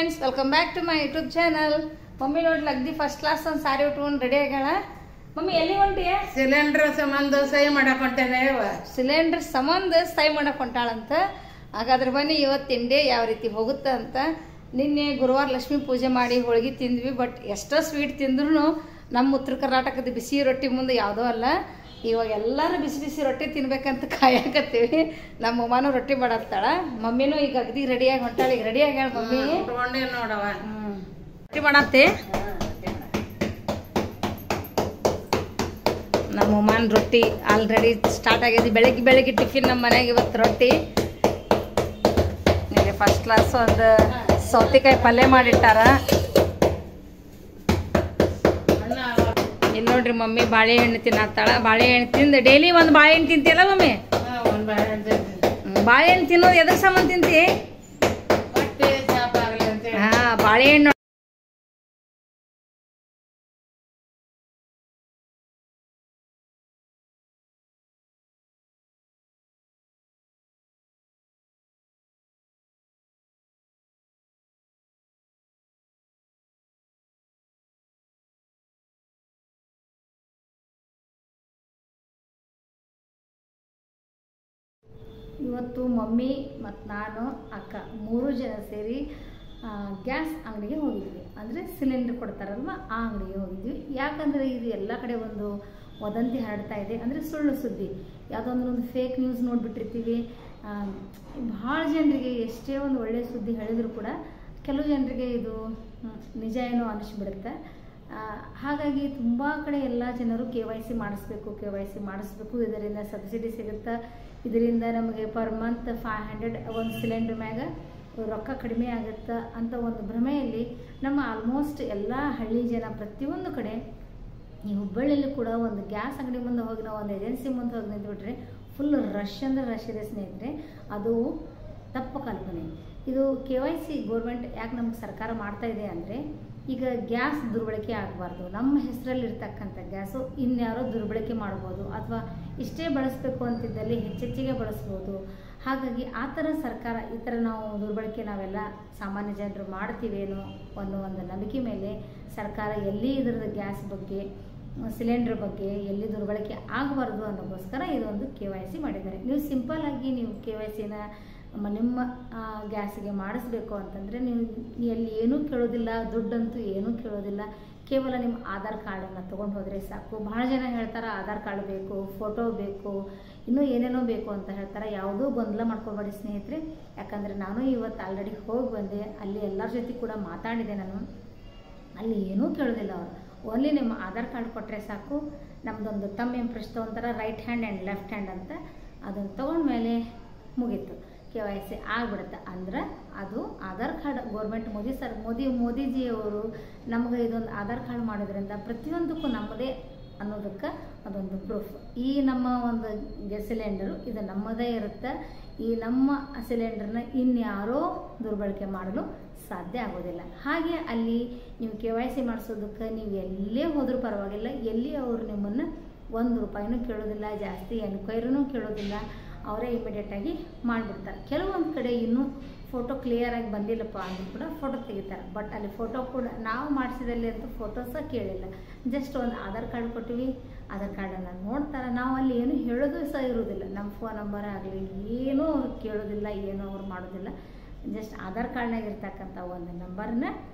Friends, welcome back to my YouTube channel. Mummy ನೋಡಿ ಲಗ್ದಿ first class ಒಂದು ಸಾರಿ ಉಟ್ಕೊಂಡು ರೆಡಿ ಆಗ್ಯಾಳ. ಮಮ್ಮಿ ಎಲ್ಲಿ ಹೊಂಟಿಯ? ಸಿಲಿಂಡರ್ ಸಂಬಂಧ ಸಹಿ ಮಾಡಕ್ ಹೊಂಟೇನೆ. ಸಿಲಿಂಡರ್ ಸಂಬಂಧ ಸಹಿ ಮಾಡಕ್ ಹೊಂಟಾಳಂತ. ಹಾಗಾದ್ರೆ ಬನ್ನಿ ಇವತ್ತು ತಿಂಡಿ ಯಾವ ರೀತಿ ಹೋಗುತ್ತೆ ಅಂತ. ನಿನ್ನೆ ಗುರುವಾರ ಲಕ್ಷ್ಮೀ ಪೂಜೆ ಮಾಡಿ ಹೋಳಿಗೆ ತಿಂದ್ವಿ. ಬಟ್ ಎಷ್ಟೋ ಸ್ವೀಟ್ ತಿಂದ್ರೂ ನಮ್ಮ ಉತ್ತರ ಕರ್ನಾಟಕದ ಬಿಸಿ ರೊಟ್ಟಿ ಮುಂದೆ ಯಾವುದೋ ಅಲ್ಲ. ಇವಾಗ ಎಲ್ಲರೂ ಬಿಸಿ ಬಿಸಿ ರೊಟ್ಟಿ ತಿನ್ಬೇಕಂತ ಕಾಯಕತ್ತೀವಿ. ನಮ್ಮ ಅಮ್ಮನೂ ರೊಟ್ಟಿ ಮಾಡತ್ತಾಳ. ಮಮ್ಮಿನೂ ಈಗ ಅಗದಿ ರೆಡಿಯಾಗಿ ಹೊಂಟಾಳ. ಈಗ ರೆಡಿ ಆಗ್ಯಾಳ ಮಮ್ಮಿ. ನೋಡವ ರೊಟ್ಟಿ ಮಾಡತ್ತೆ. ನಮ್ಮ ಅಮ್ಮನ ರೊಟ್ಟಿ ಆಲ್ರೆಡಿ ಸ್ಟಾರ್ಟ್ ಆಗ್ಯದ. ಬೆಳಗ್ಗೆ ಟಿಫಿನ್ ನಮ್ಮ ಮನೆಯಾಗ ಇವತ್ತು ರೊಟ್ಟಿ. ಫಸ್ಟ್ ಕ್ಲಾಸ್ ಒಂದು ಸೌತೆಕಾಯಿ ಪಲ್ಯ ಮಾಡಿಟ್ಟಾರ. ಇಲ್ಲಿ ನೋಡ್ರಿ ಮಮ್ಮಿ ಬಾಳೆಹಣ್ಣು ತಿನ್ನತ್ತಾಳ. ಬಾಳೆಹಣ್ಣು ತಿಂದು ಡೈಲಿ ಒಂದು ಬಾಳೆಹಣ್ಣು ತಿಂತಿಯಲ್ಲ ಮಮ್ಮಿ? ಬಾಳೆಹಣ್ಣು ತಿನ್ನೋದು ಎದ್ರ ಸಂಬಂಧ ತಿಂತಿ? ಹಾ, ಬಾಳೆಹಣ್ಣು ಇವತ್ತು ಮಮ್ಮಿ ಮತ್ತು ನಾನು ಅಕ್ಕ 3 ಜನ ಸೇರಿ ಗ್ಯಾಸ್ ಅಂಗಡಿಗೆ ಹೋಗಿದ್ವಿ. ಅಂದರೆ ಸಿಲಿಂಡರ್ ಕೊಡ್ತಾರಲ್ವ, ಆ ಅಂಗಡಿಗೆ ಹೋಗಿದ್ವಿ. ಯಾಕಂದರೆ ಇದು ಎಲ್ಲ ಕಡೆ ಒಂದು ವದಂತಿ ಹರಡ್ತಾ ಇದೆ. ಅಂದರೆ ಸುಳ್ಳು ಸುದ್ದಿ, ಯಾವುದೋ ಒಂದು ಫೇಕ್ ನ್ಯೂಸ್ ನೋಡಿಬಿಟ್ಟಿರ್ತೀವಿ. ಭಾಳ ಜನರಿಗೆ ಎಷ್ಟೇ ಒಂದು ಒಳ್ಳೆಯ ಸುದ್ದಿ ಹೇಳಿದ್ರು ಕೂಡ ಕೆಲವು ಜನರಿಗೆ ಇದು ನಿಜ ಏನೋ ಅನಿಸ್ಬಿಡುತ್ತೆ. ಹಾಗಾಗಿ ತುಂಬ ಕಡೆ ಎಲ್ಲ ಜನರು KYC ಮಾಡಿಸ್ಬೇಕು. ಇದರಿಂದ ಸಬ್ಸಿಡಿ ಸಿಗುತ್ತೆ. ಇದರಿಂದ ನಮಗೆ ಪರ್ ಮಂತ್ 500 ಒಂದು ಸಿಲಿಂಡರ್ ಮ್ಯಾಗ ರೊಕ್ಕ ಕಡಿಮೆ ಆಗುತ್ತೆ ಅಂತ ಒಂದು ಭ್ರಮೆಯಲ್ಲಿ ನಮ್ಮ ಆಲ್ಮೋಸ್ಟ್ ಎಲ್ಲ ಹಳ್ಳಿ ಜನ ಪ್ರತಿಯೊಂದು ಕಡೆ. ಈ ಹುಬ್ಬಳ್ಳಿಯಲ್ಲಿ ಕೂಡ ಒಂದು ಗ್ಯಾಸ್ ಅಂಗಡಿ ಮುಂದೆ ಹೋಗಿ ನಾವು ಒಂದು ಏಜೆನ್ಸಿ ಮುಂದೆ ಹೋಗಿ ನಿಂತ್ಬಿಟ್ರೆ ಫುಲ್ ರಶ್ ಅಂದರೆ ರಶ್ ಇದೆ ಸ್ನೇಹಿತರೆ. ಅದು ತಪ್ಪು ಕಲ್ಪನೆ. ಇದು KYC ಗೌರ್ಮೆಂಟ್ ಯಾಕೆ ನಮ್ಗೆ ಸರ್ಕಾರ ಮಾಡ್ತಾ ಇದೆ ಅಂದರೆ, ಈಗ ಗ್ಯಾಸ್ ದುರ್ಬಳಕೆ ಆಗಬಾರ್ದು. ನಮ್ಮ ಹೆಸರಲ್ಲಿ ಇರ್ತಕ್ಕಂಥ ಗ್ಯಾಸು ಇನ್ಯಾರೋ ದುರ್ಬಳಕೆ ಮಾಡ್ಬೋದು, ಅಥವಾ ಇಷ್ಟೇ ಬಳಸಬೇಕು ಅಂತಿದ್ದಲ್ಲಿ ಹೆಚ್ಚೆಚ್ಚಿಗೆ ಬಳಸ್ಬೋದು. ಹಾಗಾಗಿ ಆ ಥರ ಸರ್ಕಾರ ಈ ಥರ ನಾವು ದುರ್ಬಳಕೆ ನಾವೆಲ್ಲ ಸಾಮಾನ್ಯ ಜನರು ಮಾಡ್ತೀವೇನೋ ಅನ್ನೋ ಒಂದು ನಂಬಿಕೆ ಮೇಲೆ ಸರ್ಕಾರ ಎಲ್ಲಿ ಇದರದ ಗ್ಯಾಸ್ ಬಗ್ಗೆ ಸಿಲಿಂಡರ್ ಬಗ್ಗೆ ಎಲ್ಲಿ ದುರ್ಬಳಕೆ ಆಗಬಾರ್ದು ಅನ್ನೋಕ್ಕೋಸ್ಕರ ಇದೊಂದು KYC ಮಾಡಿದ್ದಾರೆ. ನೀವು ಸಿಂಪಲ್ಲಾಗಿ ನೀವು KYCನ ನಿಮ್ಮ ಗ್ಯಾಸಿಗೆ ಮಾಡಿಸ್ಬೇಕು ಅಂತಂದರೆ ನೀವು ಎಲ್ಲಿ ಏನೂ ಕೇಳೋದಿಲ್ಲ, ದುಡ್ಡಂತೂ ಏನೂ ಕೇಳೋದಿಲ್ಲ. ಕೇವಲ ನಿಮ್ಮ ಆಧಾರ್ ಕಾರ್ಡನ್ನು ತೊಗೊಂಡು ಹೋದರೆ ಸಾಕು. ಭಾಳ ಜನ ಹೇಳ್ತಾರೆ ಆಧಾರ್ ಕಾರ್ಡ್ ಬೇಕು, ಫೋಟೋ ಬೇಕು, ಇನ್ನೂ ಏನೇನೋ ಬೇಕು ಅಂತ ಹೇಳ್ತಾರೆ. ಯಾವುದೂ ಗೊಂದಲ ಮಾಡ್ಕೊಬೇಡಿ ಸ್ನೇಹಿತರೆ. ಯಾಕಂದರೆ ನಾನು ಇವತ್ತು ಆಲ್ರೆಡಿ ಹೋಗಿ ಬಂದೆ. ಅಲ್ಲಿ ಎಲ್ಲರ ಜೊತೆ ಕೂಡ ಮಾತಾಡಿದೆ ನಾನು. ಅಲ್ಲಿ ಏನೂ ಕೇಳೋದಿಲ್ಲ ಅವರು. ಓನ್ಲಿ ನಿಮ್ಮ ಆಧಾರ್ ಕಾರ್ಡ್ ಕೊಟ್ಟರೆ ಸಾಕು. ನಮ್ಮದೊಂದು ತಮ್ಮ ಇಂಪ್ರೆಸ್ ತೊಗೊಂತಾರೆ, right hand and left hand ಅಂತ. ಅದನ್ನು ತೊಗೊಂಡ್ಮೇಲೆ ಮುಗೀತು, KYC ಆಗಿಬಿಡುತ್ತೆ. ಅಂದ್ರೆ ಅದು ಆಧಾರ್ ಕಾರ್ಡ್ ಗೌರ್ಮೆಂಟ್ ಮೋದಿಜಿಯವರು ನಮಗೆ ಇದೊಂದು ಆಧಾರ್ ಕಾರ್ಡ್ ಮಾಡೋದ್ರಿಂದ ಪ್ರತಿಯೊಂದಕ್ಕೂ ನಮ್ಮದೇ ಅನ್ನೋದಕ್ಕೆ ಅದೊಂದು ಪ್ರೂಫ್. ಈ ನಮ್ಮ ಒಂದು ಗ್ಯಾಸ್ ಸಿಲಿಂಡರು ಇದು ನಮ್ಮದೇ ಇರುತ್ತೆ. ಈ ನಮ್ಮ ಸಿಲಿಂಡರ್ನ ಇನ್ಯಾರೋ ದುರ್ಬಳಕೆ ಮಾಡಲು ಸಾಧ್ಯ ಆಗೋದಿಲ್ಲ. ಹಾಗೆ ಅಲ್ಲಿ ನೀವು KYC ಮಾಡಿಸೋದಕ್ಕೆ ನೀವು ಎಲ್ಲೇ ಹೋದರೂ ಪರವಾಗಿಲ್ಲ, ಎಲ್ಲಿ ಅವರು ನಿಮ್ಮನ್ನು 1 ರೂಪಾಯಿನೂ ಕೇಳೋದಿಲ್ಲ, ಜಾಸ್ತಿ ಎನ್ಕ್ವೈರಿನೂ ಕೇಳೋದಿಲ್ಲ. ಅವರೇ ಇಮಿಡಿಯೇಟಾಗಿ ಮಾಡಿಬಿಡ್ತಾರೆ. ಕೆಲವೊಂದು ಕಡೆ ಇನ್ನೂ ಫೋಟೋ ಕ್ಲಿಯರಾಗಿ ಬಂದಿಲ್ಲಪ್ಪ ಅಂದರೂ ಕೂಡ ಫೋಟೋ ತೆಗಿತಾರೆ. ಬಟ್ ಅಲ್ಲಿ ಫೋಟೋ ಕೂಡ ನಾವು ಮಾಡಿಸಿದಲ್ಲಿ ಅಂತೂ ಫೋಟೋಸ ಕೇಳಿಲ್ಲ. ಜಸ್ಟ್ ಒಂದು ಆಧಾರ್ ಕಾರ್ಡ್ ಕೊಟ್ಟಿವಿ, ಆಧಾರ್ ಕಾರ್ಡನ್ನು ನೋಡ್ತಾರೆ. ನಾವು ಅಲ್ಲಿ ಏನು ಹೇಳೋದು ಸಹ ಇರೋದಿಲ್ಲ. ನಮ್ಮ ಫೋನ್ ನಂಬರ್ ಆಗಲಿ ಏನೂ ಅವ್ರು ಕೇಳೋದಿಲ್ಲ, ಏನೂ ಅವ್ರು ಮಾಡೋದಿಲ್ಲ. ಜಸ್ಟ್ ಆಧಾರ್ ಕಾರ್ಡ್ನಾಗ ಇರ್ತಕ್ಕಂಥ ಒಂದು ನಂಬರ್ನ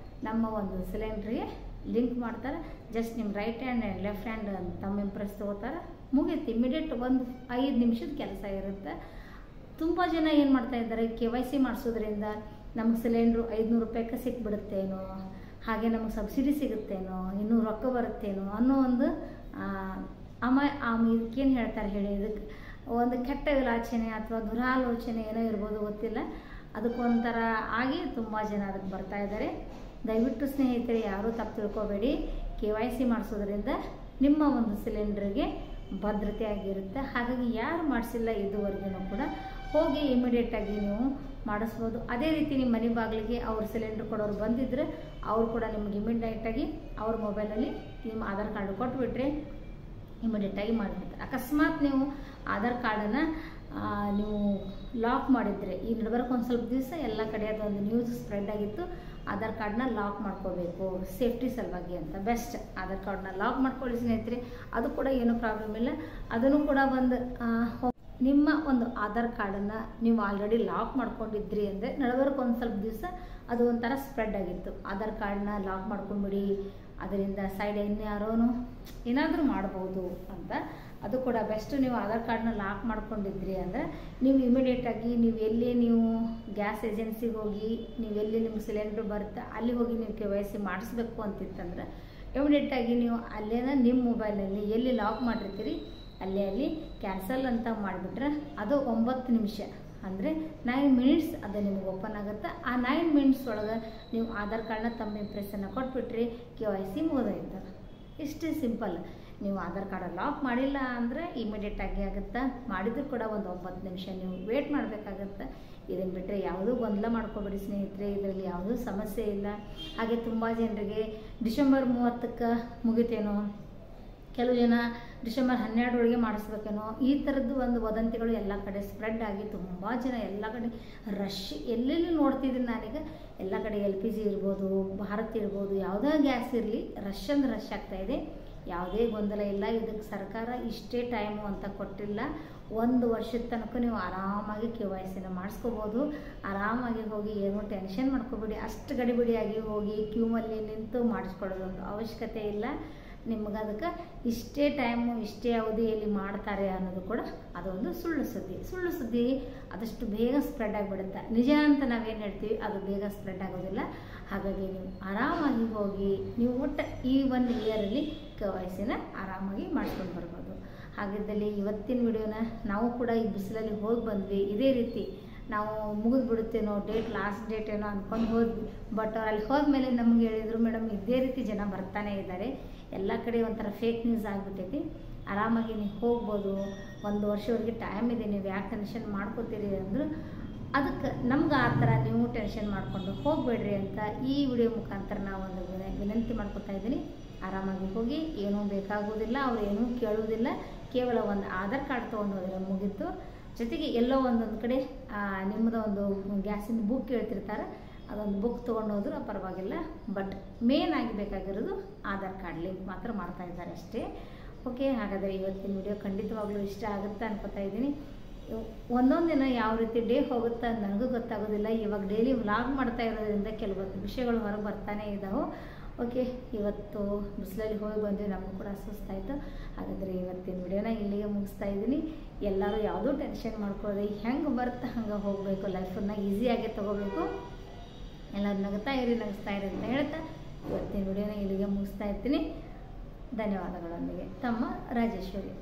ನಮ್ಮ ಒಂದು ಸಿಲಿಂಡ್ರಿಗೆ ಲಿಂಕ್ ಮಾಡ್ತಾರೆ. ಜಸ್ಟ್ ನಿಮ್ಮ right hand and left hand ತಮ್ಮ ಇಂಪ್ರೆಸ್ ತೊಗೋತಾರೆ, ಮುಗೀತು. ಇಮಿಡಿಯೇಟ್ ಒಂದು 5 ನಿಮಿಷದ ಕೆಲಸ ಇರುತ್ತೆ. ತುಂಬ ಜನ ಏನು ಮಾಡ್ತಾ ಇದ್ದಾರೆ, KYC ಮಾಡಿಸೋದ್ರಿಂದ ನಮಗೆ ಸಿಲಿಂಡ್ರು 500 ರೂಪಾಯಿಗೆ ಸಿಕ್ಬಿಡುತ್ತೇನೋ, ಹಾಗೆ ನಮಗೆ ಸಬ್ಸಿಡಿ ಸಿಗುತ್ತೇನೋ, ಇನ್ನೂ ರೊಕ್ಕ ಬರುತ್ತೇನೋ ಅನ್ನೋ ಒಂದು ಇದಕ್ಕೇನು ಹೇಳ್ತಾರೆ ಹೇಳಿ, ಇದಕ್ಕೆ ಒಂದು ಕೆಟ್ಟ ವಿಲಾಚನೆ ಅಥವಾ ದುರಾಲೋಚನೆ ಏನೋ ಇರ್ಬೋದು, ಗೊತ್ತಿಲ್ಲ. ಅದಕ್ಕೊಂಥರ ಆಗಿ ತುಂಬ ಜನ ಅದಕ್ಕೆ ಬರ್ತಾ ಇದ್ದಾರೆ. ದಯವಿಟ್ಟು ಸ್ನೇಹಿತರೆ ಯಾರೂ ತಪ್ಪು ತಿಳ್ಕೊಬೇಡಿ. KYC ಮಾಡಿಸೋದ್ರಿಂದ ನಿಮ್ಮ ಒಂದು ಸಿಲಿಂಡ್ರಿಗೆ ಭದ್ರತೆ ಆಗಿರುತ್ತೆ. ಹಾಗಾಗಿ ಯಾರು ಮಾಡಿಸಿಲ್ಲ ಇದುವರೆಗೂ ಕೂಡ ಹೋಗಿ ಇಮಿಡಿಯೇಟಾಗಿ ನೀವು ಮಾಡಿಸ್ಬೋದು. ಅದೇ ರೀತಿ ನಿಮ್ಮ ಮನೆ ಬಾಗಿಲಿಗೆ ಅವ್ರ ಸಿಲಿಂಡರ್ ಕೊಡೋರು ಬಂದಿದ್ದರೆ ಅವರು ಕೂಡ ನಿಮ್ಗೆ ಇಮಿಡಿಯೇಟಾಗಿ ಅವ್ರ ಮೊಬೈಲಲ್ಲಿ ನಿಮ್ಮ ಆಧಾರ್ ಕಾರ್ಡ್ ಕೊಟ್ಬಿಟ್ರೆ ಇಮಿಡಿಯೇಟಾಗಿ ಮಾಡಿಬಿಡ್ತಾರೆ. ಅಕಸ್ಮಾತ್ ನೀವು ಆಧಾರ್ ಕಾರ್ಡನ್ನು ನೀವು ಲಾಕ್ ಮಾಡಿದರೆ ಈ ನಡ್ಬರ್ಕ್ ಒಂದು ಸ್ವಲ್ಪ ದಿವಸ ಎಲ್ಲ ಕಡೆ ಅದೊಂದು ನ್ಯೂಸ್ ಸ್ಪ್ರೆಡ್ ಆಗಿತ್ತು, ಆಧಾರ್ ಕಾರ್ಡ್ನ ಲಾಕ್ ಮಾಡ್ಕೋಬೇಕು ಸೇಫ್ಟಿ ಸಲುವಾಗಿ ಅಂತ. ಬೆಸ್ಟ್ ಆಧಾರ್ ಕಾರ್ಡ್ನ ಲಾಕ್ ಮಾಡ್ಕೊಳ್ಳಿ ಸ್ನೇಹಿತರೆ, ಅದು ಕೂಡ ಏನೂ ಪ್ರಾಬ್ಲಮ್ ಇಲ್ಲ. ಅದನ್ನು ಕೂಡ ಒಂದು ನಿಮ್ಮ ಒಂದು ಆಧಾರ್ ಕಾರ್ಡನ್ನು ನೀವು ಆಲ್ರೆಡಿ ಲಾಕ್ ಮಾಡ್ಕೊಂಡಿದ್ರಿ ಅಂದರೆ ನಡುವರೆಗೆ ಒಂದು ಸ್ವಲ್ಪ ದಿವಸ ಅದು ಒಂಥರ ಸ್ಪ್ರೆಡ್ ಆಗಿತ್ತು. ಆಧಾರ್ ಕಾರ್ಡ್ನ ಲಾಕ್ ಮಾಡ್ಕೊಂಡ್ಬಿಡಿ, ಅದರಿಂದ ಸೈಡ್ ಇನ್ಯಾರೋ ಏನಾದರೂ ಮಾಡ್ಬೋದು ಅಂತ. ಅದು ಕೂಡ ಬೆಸ್ಟ್. ನೀವು ಆಧಾರ್ ಕಾರ್ಡ್ನ ಲಾಕ್ ಮಾಡ್ಕೊಂಡಿದ್ರಿ ಅಂದರೆ ನೀವು ಇಮಿಡಿಯೇಟಾಗಿ ನೀವು ಗ್ಯಾಸ್ ಏಜೆನ್ಸಿಗೆ ಹೋಗಿ ನೀವೆಲ್ಲಿ ನಿಮ್ಗೆ ಸಿಲಿಂಡ್ರ್ ಬರುತ್ತೆ ಅಲ್ಲಿ ಹೋಗಿ ನೀವು KYC ಮಾಡಿಸ್ಬೇಕು ಅಂತಿತ್ತಂದ್ರೆ ಇಮಿಡಿಯೇಟಾಗಿ ನೀವು ಅಲ್ಲೇನ ನಿಮ್ಮ ಮೊಬೈಲಲ್ಲಿ ಎಲ್ಲಿ ಲಾಕ್ ಮಾಡಿರ್ತೀರಿ ಅಲ್ಲಿ ಕ್ಯಾನ್ಸಲ್ ಅಂತ ಮಾಡಿಬಿಟ್ರೆ ಅದು 9 ನಿಮಿಷ ಅಂದರೆ 9 ಮಿನಿಟ್ಸ್ ಅದು ನಿಮಗೆ ಓಪನ್ ಆಗುತ್ತೆ. ಆ 9 ಮಿನಿಟ್ಸ್ ಒಳಗೆ ನೀವು ಆಧಾರ್ ಕಾರ್ಡ್ನ ತಮ್ಮ ಇಂಪ್ರೆಷನ್ನ ಕೊಟ್ಬಿಟ್ರಿ, KYC ಮುಗಿದೋಯ್ತು. ಇಷ್ಟೇ ಸಿಂಪಲ್. ನೀವು ಆಧಾರ್ ಕಾರ್ಡ್ ಲಾಕ್ ಮಾಡಿಲ್ಲ ಅಂದರೆ ಇಮಿಡಿಯೇಟಾಗಿ ಆಗುತ್ತೆ, ಮಾಡಿದ್ರು ಕೂಡ ಒಂದು 9 ನಿಮಿಷ ನೀವು ವೇಟ್ ಮಾಡಬೇಕಾಗತ್ತೆ. ಇದನ್ನು ಬಿಟ್ಟರೆ ಯಾವುದೂ ಗೊಂದಲ ಮಾಡ್ಕೋಬೇಡಿ ಸ್ನೇಹಿತರೆ, ಇದರಲ್ಲಿ ಯಾವುದೂ ಸಮಸ್ಯೆ ಇಲ್ಲ. ಹಾಗೆ ತುಂಬ ಜನರಿಗೆ ಡಿಸೆಂಬರ್ 30ಕ್ಕೆ ಮುಗಿತೇನೋ, ಕೆಲವು ಜನ ಡಿಸೆಂಬರ್ 12 ಒಳಗೆ ಮಾಡಿಸ್ಬೇಕೇನೋ, ಈ ಥರದ್ದು ಒಂದು ವದಂತಿಗಳು ಎಲ್ಲ ಕಡೆ ಸ್ಪ್ರೆಡ್ ಆಗಿ ತುಂಬ ಜನ ಎಲ್ಲ ಕಡೆ ರಶ್ ಎಲ್ಲೆಲ್ಲಿ ನೋಡ್ತಿದ್ದೀನಿ ನಾನೀಗ ಎಲ್ಲ ಕಡೆ LPG ಇರ್ಬೋದು, ಭಾರತ್ ಇರ್ಬೋದು, ಯಾವುದೇ ಗ್ಯಾಸ್ ಇರಲಿ ರಶ್ ಅಂದ್ರೆ ರಶ್ ಆಗ್ತಾಯಿದೆ. ಯಾವುದೇ ಗೊಂದಲ ಇಲ್ಲ. ಇದಕ್ಕೆ ಸರ್ಕಾರ ಇಷ್ಟೇ ಟೈಮು ಅಂತ ಕೊಟ್ಟಿಲ್ಲ. 1 ವರ್ಷದ ತನಕ ನೀವು ಆರಾಮಾಗಿ KYCನ ಮಾಡಿಸ್ಕೋಬೋದು. ಆರಾಮಾಗಿ ಹೋಗಿ ಏನೂ ಟೆನ್ಷನ್ ಮಾಡ್ಕೋಬೇಡಿ. ಅಷ್ಟು ಗಡಿಬಿಡಿಯಾಗಿ ಹೋಗಿ ಕ್ಯೂಮಲ್ಲಿ ನಿಂತು ಮಾಡಿಸ್ಕೊಳ್ಳೋದೊಂದು ಅವಶ್ಯಕತೆ ಇಲ್ಲ. ನಿಮ್ಗೆ ಅದಕ್ಕೆ ಇಷ್ಟೇ ಟೈಮು ಇಷ್ಟೇ ಅವಧಿಯಲ್ಲಿ ಮಾಡ್ತಾರೆ ಅನ್ನೋದು ಕೂಡ ಅದೊಂದು ಸುಳ್ಳು ಸುದ್ದಿ. ಆದಷ್ಟು ಬೇಗ ಸ್ಪ್ರೆಡ್ ಆಗಿಬಿಡುತ್ತೆ. ನಿಜ ಅಂತ ನಾವೇನು ಹೇಳ್ತೀವಿ ಅದು ಬೇಗ ಸ್ಪ್ರೆಡ್ ಆಗೋದಿಲ್ಲ. ಹಾಗಾಗಿ ನೀವು ಆರಾಮಾಗಿ ಹೋಗಿ ನೀವು ಒಟ್ಟು ಈ 1 ಇಯರಲ್ಲಿ KYCನ ಆರಾಮಾಗಿ ಮಾಡ್ಕೊಂಡು ಬರ್ಬೋದು. ಹಾಗಿದ್ದಲ್ಲಿ ಇವತ್ತಿನ ವಿಡಿಯೋನ ನಾವು ಕೂಡ ಈ ಬಿಸಿಲಲ್ಲಿ ಹೋಗಿ ಬಂದ್ವಿ. ಇದೇ ರೀತಿ ನಾವು ಮುಗಿದು ಬಿಡುತ್ತೇನೋ, ಲಾಸ್ಟ್ ಡೇಟ್ ಏನೋ ಅಂದ್ಕೊಂಡು ಹೋದ್ವಿ. ಬಟ್ ಅಲ್ಲಿ ಹೋದ್ಮೇಲೆ ನಮ್ಗೆ ಹೇಳಿದರು, ಮೇಡಮ್ ಇದೇ ರೀತಿ ಜನ ಬರ್ತಾನೆ ಇದ್ದಾರೆ, ಎಲ್ಲ ಕಡೆ ಒಂಥರ ಫೇಕ್ ನ್ಯೂಸ್ ಆಗಿಬಿಟ್ಟೈತಿ, ಆರಾಮಾಗಿ ನೀವು ಹೋಗ್ಬೋದು, 1 ವರ್ಷವರೆಗೆ ಟೈಮ್ ಇದೆ, ನೀವು ಯಾಕೆ ಟೆನ್ಷನ್ ಮಾಡ್ಕೋತೀರಿ ಅಂದರು. ಅದಕ್ಕೆ ನಮ್ಗೆ ಆ ಥರ ನೀವು ಟೆನ್ಷನ್ ಮಾಡಿಕೊಂಡು ಹೋಗಬೇಡ್ರಿ ಅಂತ ಈ ವಿಡಿಯೋ ಮುಖಾಂತರ ನಾವು ಒಂದು ವಿನಂತಿ ಮಾಡ್ಕೊತಾ ಇದ್ದೀನಿ. ಆರಾಮಾಗಿ ಹೋಗಿ, ಏನೂ ಬೇಕಾಗೋದಿಲ್ಲ, ಅವ್ರು ಏನೂ ಕೇಳೋದಿಲ್ಲ, ಕೇವಲ ಒಂದು ಆಧಾರ್ ಕಾರ್ಡ್ ತೊಗೊಂಡು ಹೋದರೆ ಮುಗೀತು. ಜೊತೆಗೆ ಎಲ್ಲೋ ಒಂದೊಂದು ಕಡೆ ನಿಮ್ಮದು ಒಂದು ಗ್ಯಾಸಿನ ಬುಕ್ ಕೇಳ್ತಿರ್ತಾರೆ, ಅದೊಂದು ಬುಕ್ ತೊಗೊಂಡು ಹೋದ್ರೂ ಪರವಾಗಿಲ್ಲ. ಬಟ್ ಮೇನ್ ಆಗಿ ಬೇಕಾಗಿರೋದು ಆಧಾರ್ ಕಾರ್ಡ್ ಲಿಂಕ್ ಮಾತ್ರ ಮಾಡ್ತಾ ಇದ್ದಾರೆ ಅಷ್ಟೇ. ಓಕೆ, ಹಾಗಾದರೆ ಇವತ್ತಿನ ವಿಡಿಯೋ ಖಂಡಿತವಾಗ್ಲೂ ಇಷ್ಟ ಆಗುತ್ತೆ ಅನ್ಕೋತಾ ಇದ್ದೀನಿ. ಒಂದೊಂದು ದಿನ ಯಾವ ರೀತಿ ಡೇ ಹೋಗುತ್ತೆ ನನಗೂ ಗೊತ್ತಾಗೋದಿಲ್ಲ. ಇವಾಗ ಡೈಲಿ ವ್ಲಾಗ್ ಮಾಡ್ತಾ ಇರೋದ್ರಿಂದ ಕೆಲವೊಂದು ವಿಷಯಗಳು ಹೊರಗೆ ಬರ್ತಾನೆ ಇದ್ದಾವೆ. ಓಕೆ, ಇವತ್ತು ಬಿಸಿಲಲ್ಲಿ ಹೋಗಿ ಬಂದ್ವಿ, ನಮಗೂ ಕೂಡ ಸುಸ್ತಾಯಿತು. ಹಾಗಾದರೆ ಇವತ್ತಿನ ವಿಡಿಯೋನ ಇಲ್ಲಿಗೆ ಮುಗಿಸ್ತಾ ಇದ್ದೀನಿ. ಎಲ್ಲರೂ ಯಾವುದೂ ಟೆನ್ಷನ್ ಮಾಡ್ಕೊಳ್ಳಿ, ಹೆಂಗೆ ಬರುತ್ತೆ ಹಂಗೆ ಹೋಗಬೇಕು, ಲೈಫನ್ನು ಈಸಿಯಾಗಿ ತೊಗೋಬೇಕು. ಎಲ್ಲರೂ ನಗಿಸ್ತಾ ಇರಿ ಅಂತ ಹೇಳ್ತಾ ಇವತ್ತಿನ ವಿಡಿಯೋನ ಇಲ್ಲಿಗೆ ಮುಗಿಸ್ತಾ ಇರ್ತೀನಿ. ಧನ್ಯವಾದಗಳೊಂದಿಗೆ ತಮ್ಮ ರಾಜೇಶ್ವರಿ.